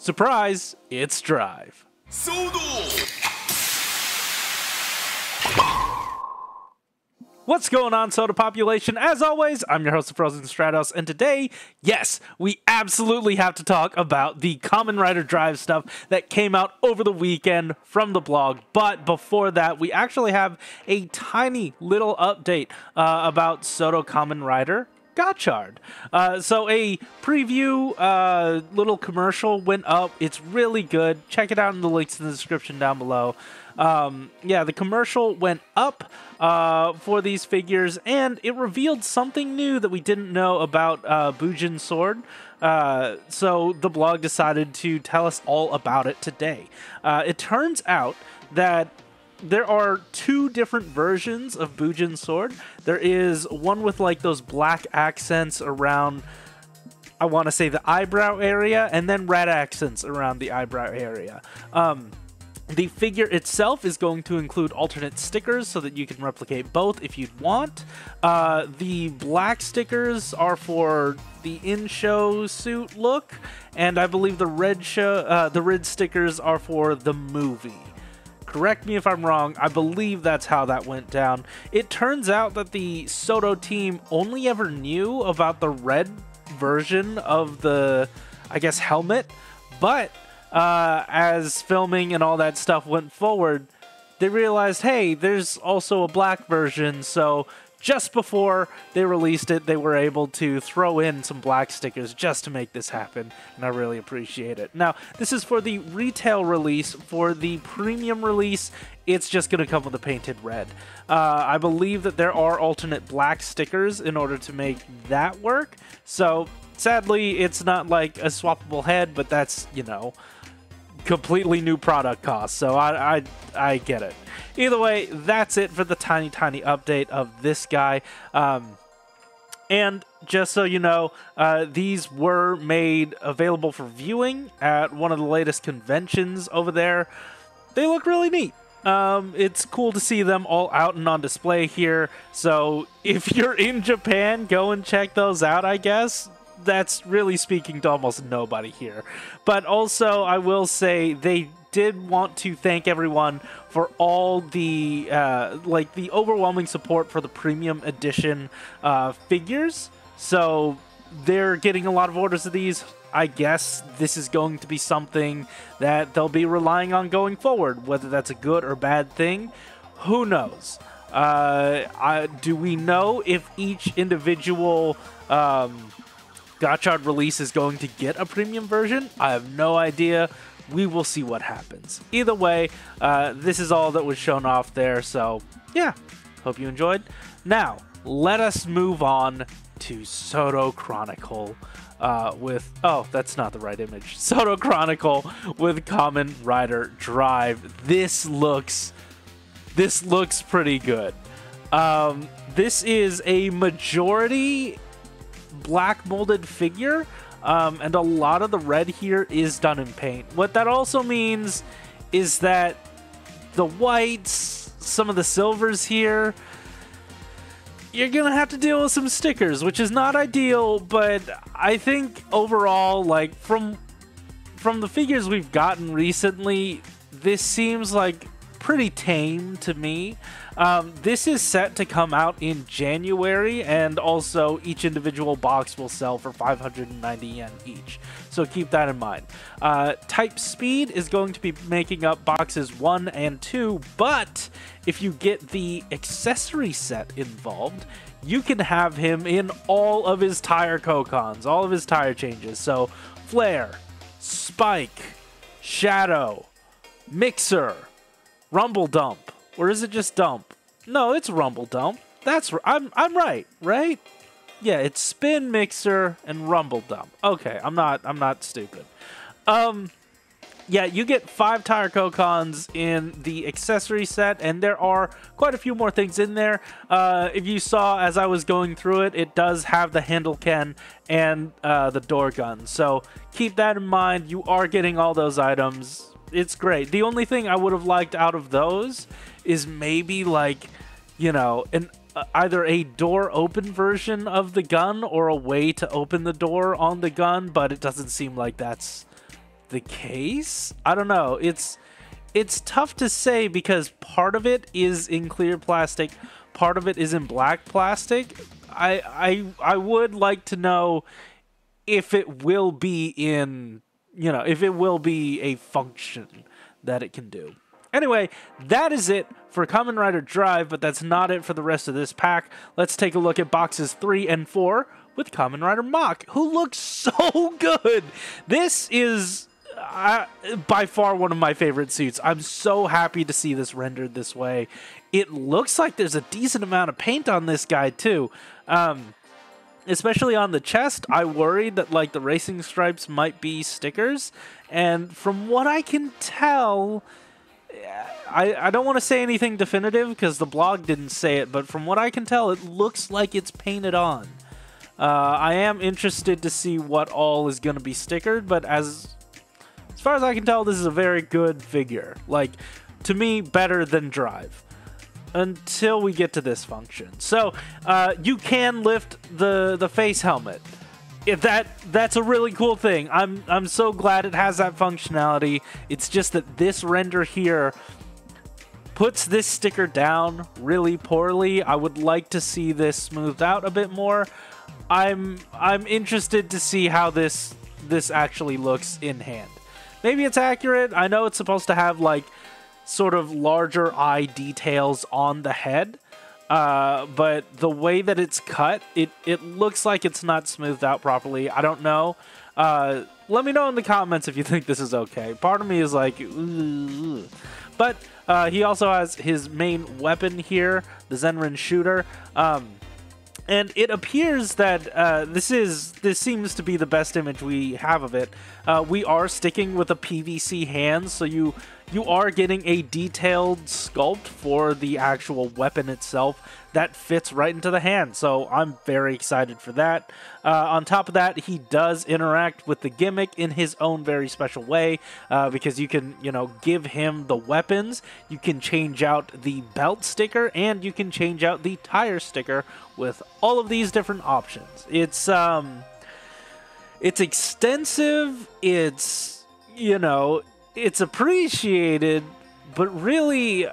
Surprise, it's Drive. SODO! What's going on, Soda population? As always, I'm your host, the Frozen Stratos, and today, yes, we absolutely have to talk about the Kamen Rider Drive stuff that came out over the weekend from the blog. But before that, we actually have a tiny little update about SODO Kamen Rider Gotchard. So a preview little commercial went up. It's really good. Check it out in the links in the description down below. Yeah, the commercial went up for these figures, and it revealed something new that we didn't know about Bujin Sword. So the blog decided to tell us all about it today. It turns out that there are two different versions of Bujin Sword. There is one with like those black accents around, I want to say, the eyebrow area, and then red accents around the eyebrow area. The figure itself is going to include alternate stickers so that you can replicate both if you'd want. The black stickers are for the in-show suit look, and I believe the red stickers are for the movie. Correct me if I'm wrong, I believe that's how that went down. It turns out that the SODO team only ever knew about the red version of the, I guess, helmet, but as filming and all that stuff went forward, they realized, hey, there's also a black version, so just before they released it, they were able to throw in some black stickers just to make this happen, and I really appreciate it. Now, this is for the retail release. For the premium release, it's just going to come with a painted red. I believe that there are alternate black stickers in order to make that work, so sadly, it's not like a swappable head, but that's, you know, completely new product cost, so I get it. Either way, that's it for the tiny update of this guy. And just so you know, these were made available for viewing at one of the latest conventions over there. They look really neat. It's cool to see them all out and on display here, so if you're in Japan, go and check those out, I guess. That's really speaking to almost nobody here. But also, I will say they did want to thank everyone for all the like the overwhelming support for the premium edition figures. So they're getting a lot of orders of these. I guess this is going to be something that they'll be relying on going forward. Whether that's a good or bad thing, who knows? Do we know if each individual Gotchard release is going to get a premium version? I have no idea. We will see what happens. Either way, this is all that was shown off there, so yeah, hope you enjoyed. Now, let us move on to SODO Chronicle with, oh, that's not the right image. SODO Chronicle with Kamen Rider Drive. This looks pretty good. This is a majority black molded figure, and a lot of the red here is done in paint. What that also means is that the whites, some of the silvers here, you're gonna have to deal with some stickers, which is not ideal, but I think overall, like from the figures we've gotten recently, this seems like pretty tame to me. This is set to come out in January, and also each individual box will sell for 590 yen each, so keep that in mind. Type Speed is going to be making up boxes 1 and 2, but if you get the accessory set involved, you can have him in all of his tire Kokons, all of his tire changes. So Flare, Spike, Shadow, Mixer, Rumble Dump. Or is it just Dump? No, it's Rumble Dump. That's I'm right, right? Yeah, it's Spin, Mixer, and Rumble Dump. Okay, I'm not stupid. Yeah, you get 5 tire Kokons in the accessory set, and there are quite a few more things in there. If you saw as I was going through it, it does have the handle Ken and the door gun. So keep that in mind. You are getting all those items. It's great. The only thing I would have liked out of those is maybe, like, you know, either a door open version of the gun or a way to open the door on the gun, but it doesn't seem like that's the case? I don't know. It's tough to say because part of it is in clear plastic, part of it is in black plastic. I would like to know if it will be in, you know, if it will be a function that it can do. Anyway, that is it for Kamen Rider Drive, but that's not it for the rest of this pack. Let's take a look at boxes 3 and 4 with Kamen Rider Mach, who looks so good. This is by far one of my favorite suits. I'm so happy to see this rendered this way. It looks like there's a decent amount of paint on this guy too. Especially on the chest, I worried that like the racing stripes might be stickers, and from what I can tell, I don't want to say anything definitive because the blog didn't say it, but from what I can tell, it looks like it's painted on. I am interested to see what all is going to be stickered, but as far as I can tell, this is a very good figure. Like, to me, better than Drive. Until we get to this function. So, you can lift the face helmet. If that's a really cool thing. I'm so glad it has that functionality. It's just that this render here puts this sticker down really poorly. I would like to see this smoothed out a bit more. I'm interested to see how this actually looks in hand. Maybe it's accurate. I know it's supposed to have like sort of larger eye details on the head, but the way that it's cut, it looks like it's not smoothed out properly. I don't know. Let me know in the comments if you think this is okay. Part of me is like, ugh. But he also has his main weapon here, the Zenrin shooter. And it appears that this seems to be the best image we have of it. We are sticking with a PVC hand, so you are getting a detailed sculpt for the actual weapon itself that fits right into the hand. So I'm very excited for that. On top of that, he does interact with the gimmick in his own very special way, because you can, you know, give him the weapons, you can change out the belt sticker, and you can change out the tire sticker with all of these different options. It's extensive, it's, you know, it's appreciated, but really,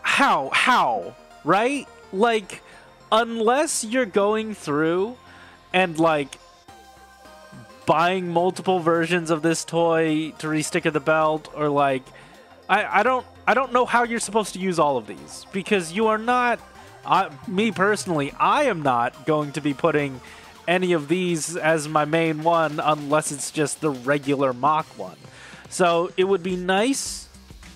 how, right? Like, unless you're going through and, like, buying multiple versions of this toy to resticker the belt, or, like, I don't know how you're supposed to use all of these, because you are not, me personally, I am not going to be putting any of these as my main one unless it's just the regular Mach one. So it would be nice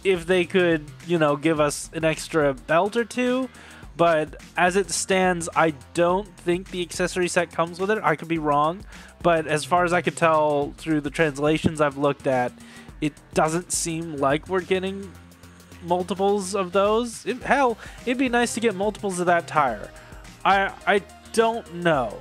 if they could, you know, give us an extra belt or two, but as it stands, I don't think the accessory set comes with it. I could be wrong, but as far as I could tell through the translations I've looked at, it doesn't seem like we're getting multiples of those. Hell, it'd be nice to get multiples of that tire. I don't know.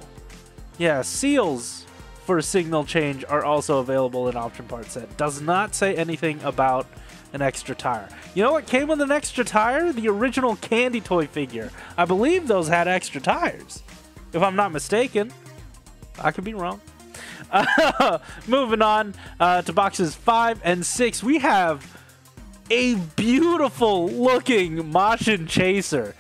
Yeah, seals for signal change are also available in option part set. Does not say anything about an extra tire. You know what came with an extra tire? The original Candy Toy figure. I believe those had extra tires, if I'm not mistaken. I could be wrong. Moving on to boxes 5 and 6, we have a beautiful looking Machin Chaser.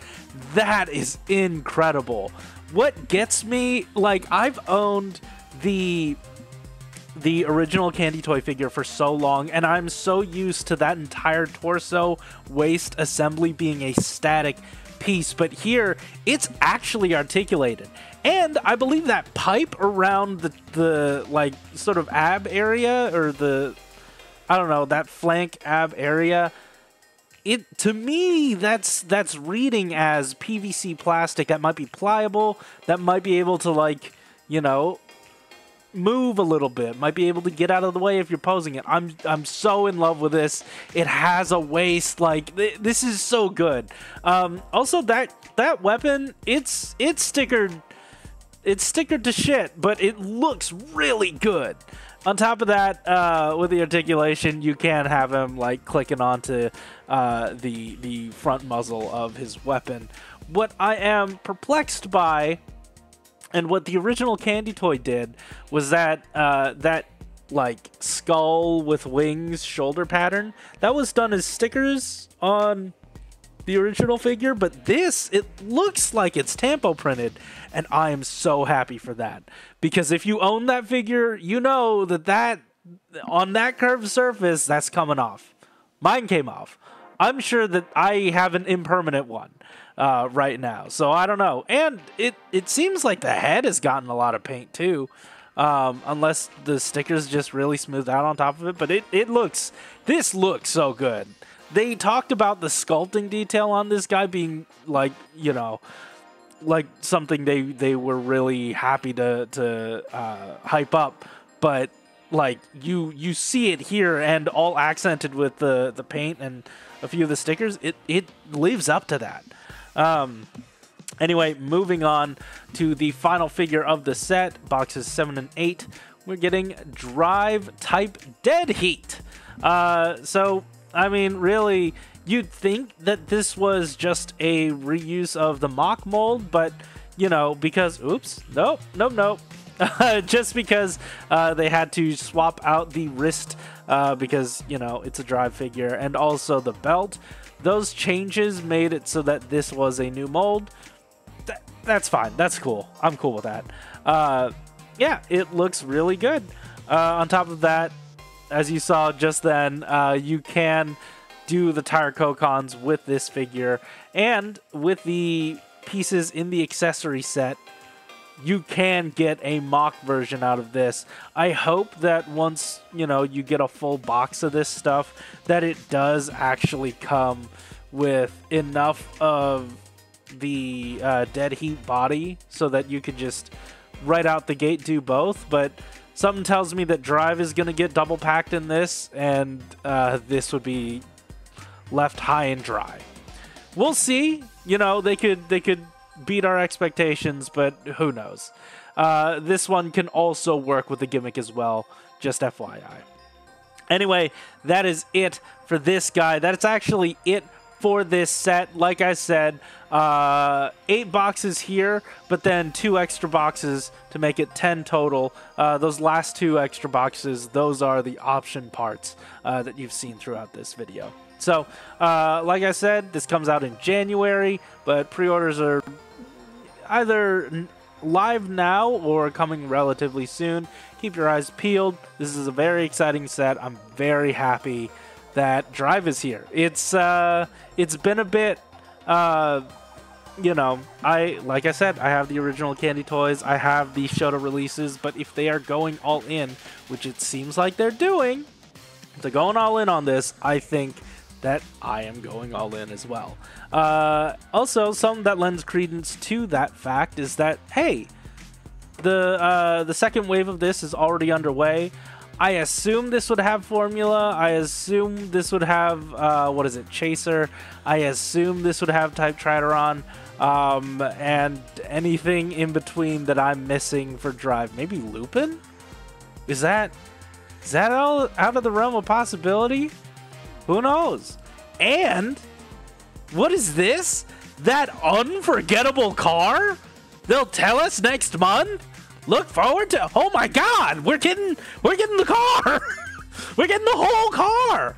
That is incredible. What gets me, like, I've owned the original Candy Toy figure for so long, and I'm so used to that entire torso waist assembly being a static piece, but here it's actually articulated. And I believe that pipe around the like sort of ab area, or the, I don't know, that flank ab area, it, to me, that's reading as PVC plastic that might be pliable, that might be able to, like, you know, move a little bit, might be able to get out of the way if you're posing it. I'm so in love with this. It has a waist, like, this is so good. Also, that weapon, it's stickered to shit, but it looks really good. On top of that, with the articulation, you can have him, like, clicking onto the front muzzle of his weapon. What I am perplexed by, and what the original Candy Toy did, was that that like skull with wings shoulder pattern. That was done as stickers on the original figure, but this, it looks like it's tampo printed, and I am so happy for that, because if you own that figure, you know that on that curved surface, that's coming off. Mine came off. I'm sure that I have an impermanent one right now, so I don't know. And it seems like the head has gotten a lot of paint too, unless the stickers just really smoothed out on top of it, but this looks so good. They talked about the sculpting detail on this guy being like, you know, like something they were really happy to hype up, but like you see it here, and all accented with the paint and a few of the stickers. It lives up to that. Anyway, moving on to the final figure of the set, boxes 7 and 8. We're getting Drive Type Dead Heat. So I mean, really, you'd think that this was just a reuse of the mock mold, but, you know, because, oops, nope. Just because they had to swap out the wrist because, you know, it's a Drive figure, and also the belt. Those changes made it so that this was a new mold. That's fine. That's cool. I'm cool with that. Yeah, it looks really good. On top of that, as you saw just then, you can do the tire Kokons with this figure, and with the pieces in the accessory set, you can get a mock version out of this. I hope that once, you know, you get a full box of this stuff, that it does actually come with enough of the Dead Heat body so that you could just right out the gate do both, but something tells me that Drive is going to get double packed in this, and this would be left high and dry. We'll see. You know, they could beat our expectations, but who knows. This one can also work with the gimmick as well, just FYI. Anyway, that is it for this guy. That's actually it for this set. Like I said, 8 boxes here, but then 2 extra boxes to make it 10 total. Those last 2 extra boxes, those are the option parts that you've seen throughout this video. So, like I said, this comes out in January, but pre-orders are either live now or coming relatively soon. Keep your eyes peeled. This is a very exciting set. I'm very happy that Drive is here. It's been a bit, you know, like I said, I have the original Candy Toys, I have the SHODO releases, but if they are going all in, which it seems like they're doing, if they're going all in on this, I think that I am going all in as well. Also, something that lends credence to that fact is that, hey, the second wave of this is already underway. I assume this would have Formula. I assume this would have, what is it, Chaser. I assume this would have Type Trideron. And anything in between that I'm missing for Drive. Maybe Lupin? Is that all out of the realm of possibility? Who knows? And what is this? That unforgettable car? They'll tell us next month? Look forward to. Oh my God, we're getting the car. We're getting the whole car.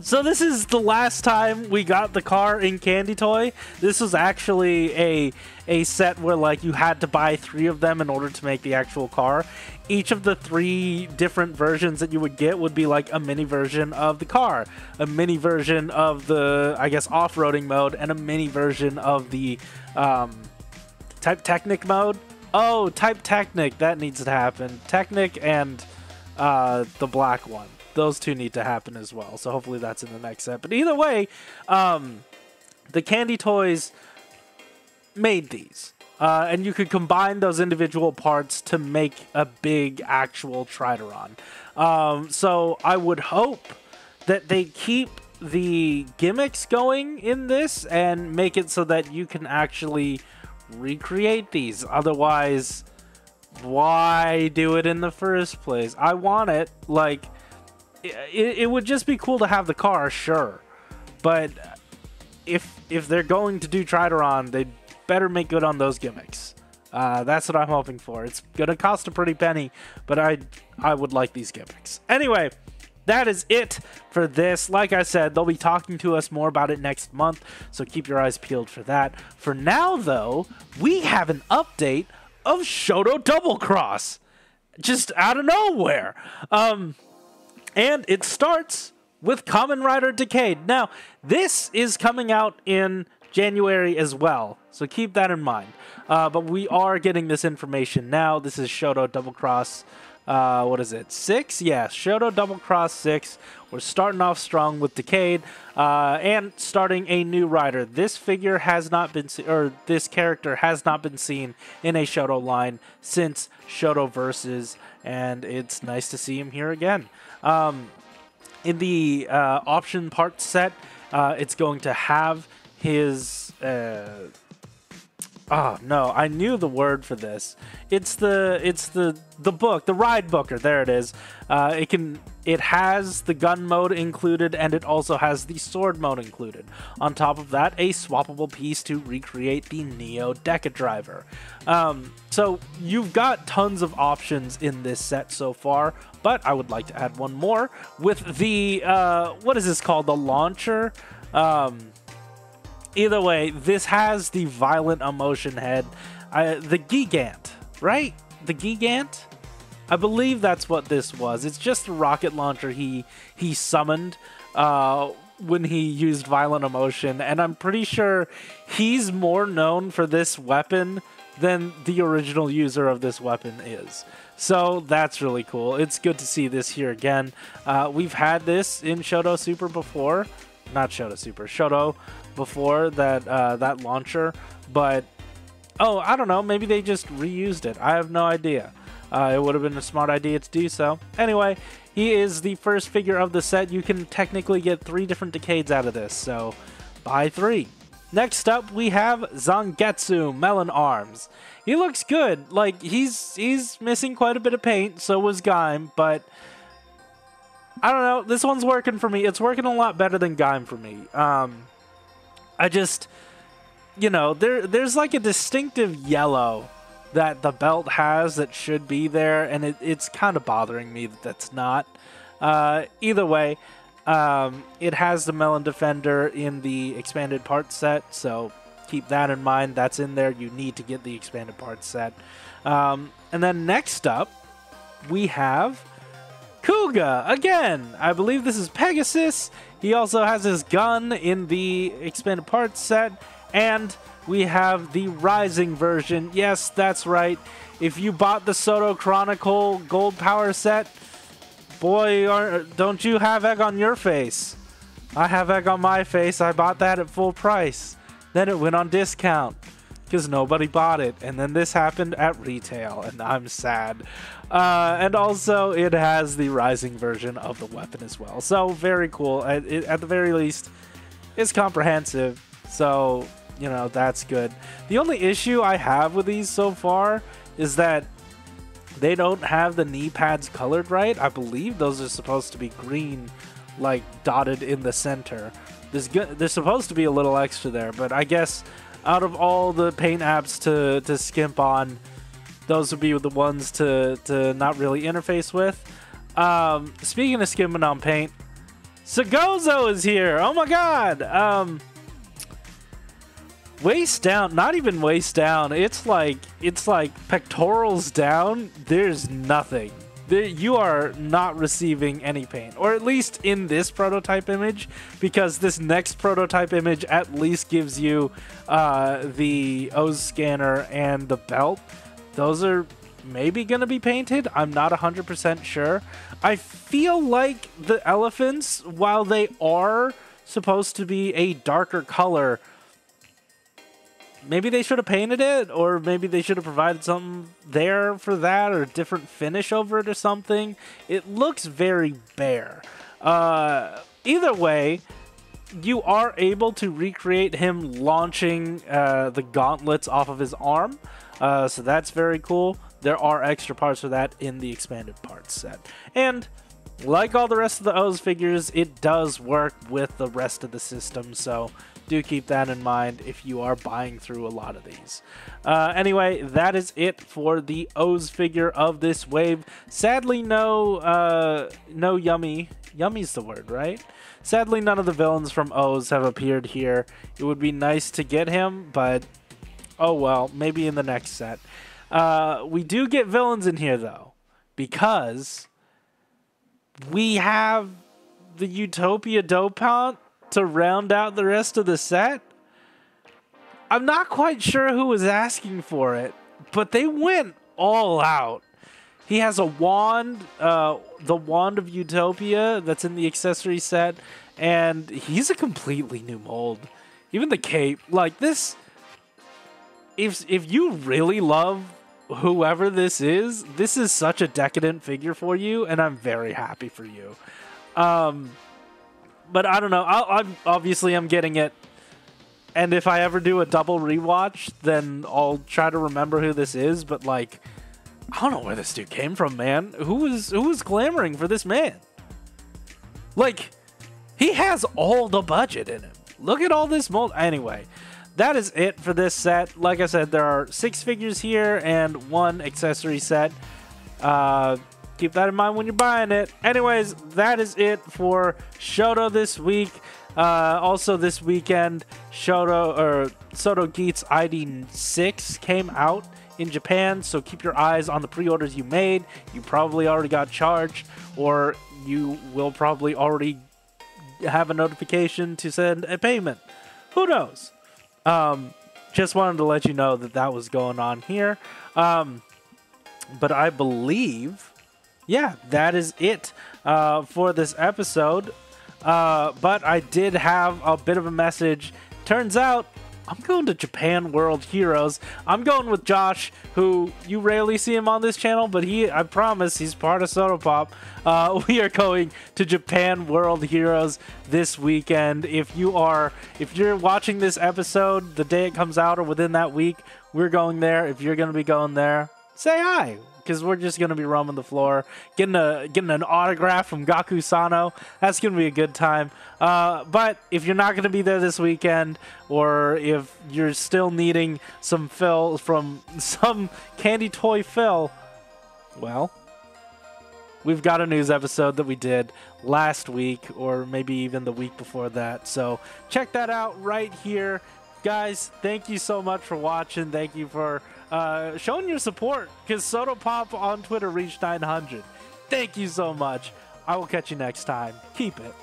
So this is the last time we got the car in Candy Toy. This was actually a set where like you had to buy 3 of them in order to make the actual car. Each of the 3 different versions that you would get would be like a mini version of the car, a mini version of the, I guess, off-roading mode, and a mini version of the Type Technic mode. Oh, Type Technic, that needs to happen. Technic and the black one. Those 2 need to happen as well. So hopefully that's in the next set. But either way, the Candy Toys made these. And you could combine those individual parts to make a big actual Trideron. So I would hope that they keep the gimmicks going in this and make it so that you can actually recreate these. Otherwise, why do it in the first place? I want it. Like, it would just be cool to have the car, sure. But if they're going to do Trideron, they better make good on those gimmicks. That's what I'm hoping for. It's gonna cost a pretty penny, but I would like these gimmicks. Anyway, that is it for this. Like I said, they'll be talking to us more about it next month, so keep your eyes peeled for that. For now, though, we have an update of Shodo Double Cross, just out of nowhere. And it starts with Kamen Rider Decade. Now, this is coming out in January as well, so keep that in mind. But we are getting this information now. This is Shodo Double Cross, what is it, 6? Yeah, Shodo Double Cross 6. We're starting off strong with Decade, and starting a new rider. This figure has not been, or this character has not been seen in a Shodo line since Shodo-XX, and it's nice to see him here again. In the option part set, it's going to have his oh no, I knew the word for this. It's the book, the ride booker. There it is. It has the gun mode included, and it also has the sword mode included. On top of that, a swappable piece to recreate the Neo Deca driver. So you've got tons of options in this set so far, but I would like to add one more with the what is this called? The launcher. Either way, this has the violent emotion head, the Gigant, right? The Gigant? I believe that's what this was. It's just a rocket launcher he summoned when he used violent emotion, and I'm pretty sure he's more known for this weapon than the original user of this weapon is. So that's really cool. It's good to see this here again. We've had this in Shodo Super before. Not Shodo Super, Shodo before, that launcher, but oh, I don't know, maybe they just reused it. I have no idea. It would have been a smart idea to do so. Anyway, he is the first figure of the set. You can technically get 3 different Decades out of this, so buy 3. Next up, we have Zangetsu Melon Arms. He looks good. Like, he's missing quite a bit of paint, so was Gaim, but I don't know, this one's working for me. It's working a lot better than Gaim for me. I just, you know, there's like a distinctive yellow that the belt has that should be there, and it's kind of bothering me that that's not. Either way, it has the Melon Defender in the expanded parts set, so keep that in mind. That's in there. You need to get the expanded parts set. And then next up, we have Kuga again. I believe this is Pegasus. He also has his gun in the expanded parts set, and we have the Rising version. Yes, that's right. If you bought the SODO Chronicle Gold Power set, boy, don't you have egg on your face. I have egg on my face. I bought that at full price. Then it went on discount because nobody bought it. And then this happened at retail, and I'm sad. And also, it has the Rising version of the weapon as well. So, very cool. At the very least, it's comprehensive. So, you know, that's good. The only issue I have with these so far is that they don't have the knee pads colored right. I believe those are supposed to be green, like dotted in the center. There's supposed to be a little extra there, but I guess out of all the paint apps to skimp on, those would be the ones to not really interface with. Speaking of skimming on paint, Sagozo is here. Oh my god. Waist down, not even waist down. It's like pectorals down. There's nothing. You are not receiving any paint, or at least in this prototype image, because this next prototype image at least gives you the O's scanner and the belt. Those are maybe gonna be painted. I'm not 100% sure. I feel like the elephants, while they are supposed to be a darker color, maybe they should have painted it, or maybe they should have provided something there for that, or a different finish over it or something. It looks very bare. Either way, you are able to recreate him launching the gauntlets off of his arm. So that's very cool. There are extra parts for that in the expanded parts set. And like all the rest of the O's figures, it does work with the rest of the system, so do keep that in mind if you are buying through a lot of these. Anyway, that is it for the O's figure of this wave. Sadly, no Yummy. Yummy's the word, right? Sadly, none of the villains from O's have appeared here. It would be nice to get him, but oh well, maybe in the next set. We do get villains in here, though, because we have the Utopia Dopant to round out the rest of the set. I'm not quite sure who was asking for it, but they went all out. He has a wand, the Wand of Utopia that's in the accessory set, and he's a completely new mold. Even the cape, like this, if you really love whoever this is such a decadent figure for you, and I'm very happy for you. But I don't know. I'm obviously getting it, and if I ever do a double rewatch, then I'll try to remember who this is. But like, I don't know where this dude came from, man. Who was clamoring for this man? Like, he has all the budget in him. Look at all this mold. Anyway, that is it for this set. Like I said, there are 6 figures here and 1 accessory set. Keep that in mind when you're buying it. Anyways, that is it for Shodo this week. Also this weekend, SODO Geats ID 6 came out in Japan, so keep your eyes on the pre-orders you made. You probably already got charged, or you will probably already have a notification to send a payment. Who knows? Just wanted to let you know that that was going on here. But I believe, yeah, that is it for this episode. But I did have a bit of a message. Turns out I'm going to Japan World Heroes. I'm going with Josh, who you rarely see him on this channel, but I promise he's part of Soda Pop. We are going to Japan World Heroes this weekend. If you're watching this episode the day it comes out or within that week, we're going there. If you're going to be going there, say hi, because we're just going to be roaming the floor, getting an autograph from Gaku Sano. That's going to be a good time. But if you're not going to be there this weekend, or if you're still needing some fill from some candy toy fill, well, we've got a news episode that we did last week, or maybe even the week before that. So check that out right here. Guys, thank you so much for watching. Thank you for showing your support, because Soda Pop on Twitter reached 900. Thank you so much. I will catch you next time. Keep it.